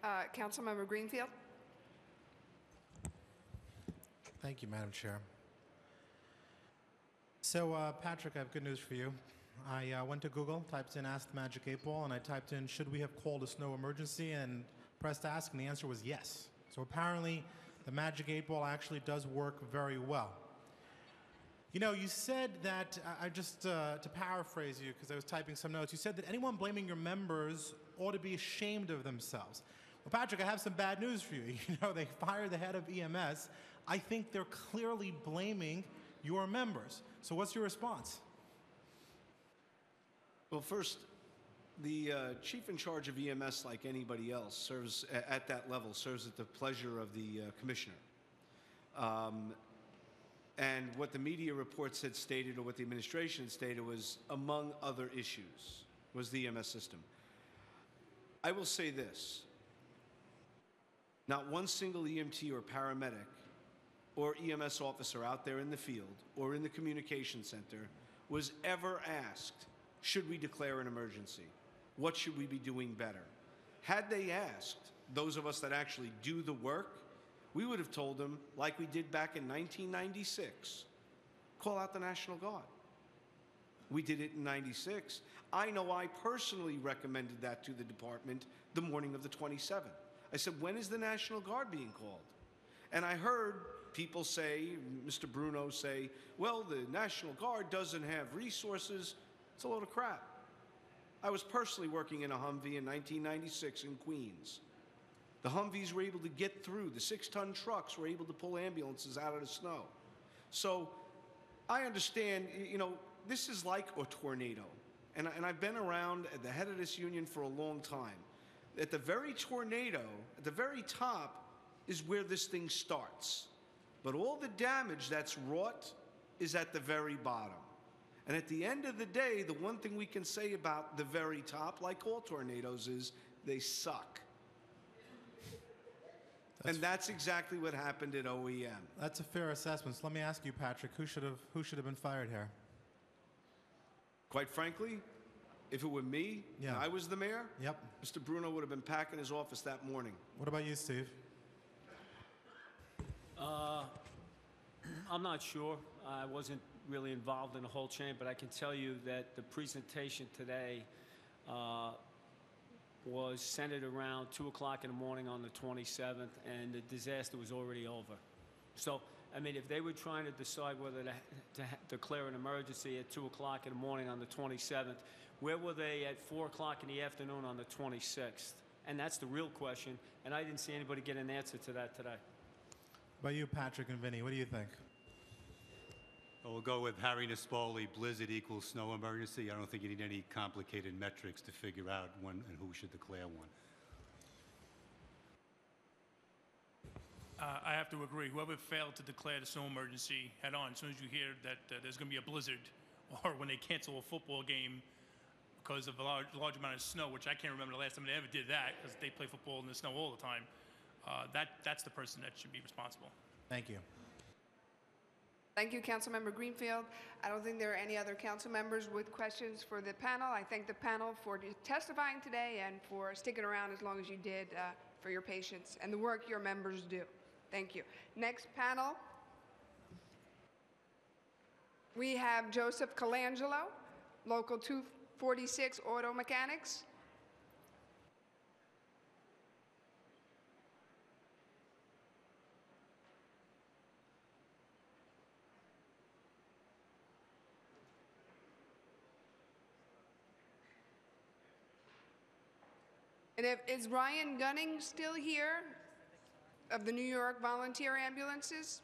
Councilmember Greenfield. Thank you, Madam Chair. So, Patrick, I have good news for you. I went to Google, typed in Ask the Magic 8 Ball, and I typed in, should we have called a snow emergency, and pressed ask, and the answer was yes. So apparently, the Magic 8 Ball actually does work very well. You know, you said that, to paraphrase you, because I was typing some notes, you said that anyone blaming your members ought to be ashamed of themselves. Well, Patrick, I have some bad news for you. You know, they fired the head of EMS. I think they're clearly blaming your members. So what's your response? Well, first, the chief in charge of EMS, like anybody else, serves at that level, serves at the pleasure of the commissioner. And what the media reports had stated, or what the administration had stated, was, among other issues, was the EMS system. I will say this. Not one single EMT or paramedic or EMS officer out there in the field or in the communication center was ever asked, should we declare an emergency? What should we be doing better? Had they asked those of us that actually do the work, we would have told them, like we did back in 1996, call out the National Guard. We did it in 96. I know I personally recommended that to the department the morning of the 27th. I said, when is the National Guard being called? And I heard people say, Mr. Bruno say, well, the National Guard doesn't have resources. It's a load of crap. I was personally working in a Humvee in 1996 in Queens. The Humvees were able to get through. The 6-ton trucks were able to pull ambulances out of the snow. So I understand, you know, this is like a tornado. And I've been around at the head of this union for a long time. At the very tornado, at the very top, is where this thing starts. But all the damage that's wrought is at the very bottom. And at the end of the day, the one thing we can say about the very top, like all tornadoes, is they suck. And that's exactly what happened at OEM. That's a fair assessment. So let me ask you, Patrick, who should have been fired here? Quite frankly, if it were me, and I was the mayor, Mr. Bruno would have been packing his office that morning. What about you, Steve? I'm not sure. I wasn't really involved in the whole chain, but I can tell you that the presentation today was centered around 2 o'clock in the morning on the 27th, and the disaster was already over. So, I mean, if they were trying to decide whether to declare an emergency at 2 o'clock in the morning on the 27th, where were they at 4 o'clock in the afternoon on the 26th? And that's the real question, and I didn't see anybody get an answer to that today. About you, Patrick and Vinny, what do you think? Well, we'll go with Harry Nespoli, blizzard equals snow emergency. I don't think you need any complicated metrics to figure out when and who should declare one. I have to agree. Whoever failed to declare the snow emergency head on, as soon as you hear that there's going to be a blizzard, or when they cancel a football game because of a large amount of snow, which I can't remember the last time they ever did that, because they play football in the snow all the time, that's the person that should be responsible. Thank you. Thank you, Councilmember Greenfield. I don't think there are any other council members with questions for the panel. I thank the panel for testifying today and for sticking around as long as you did, for your patience and the work your members do. Thank you. Next panel, we have Joseph Colangelo, Local 246 Auto Mechanics. And is Ryan Gunning still here of the New York Volunteer Ambulances?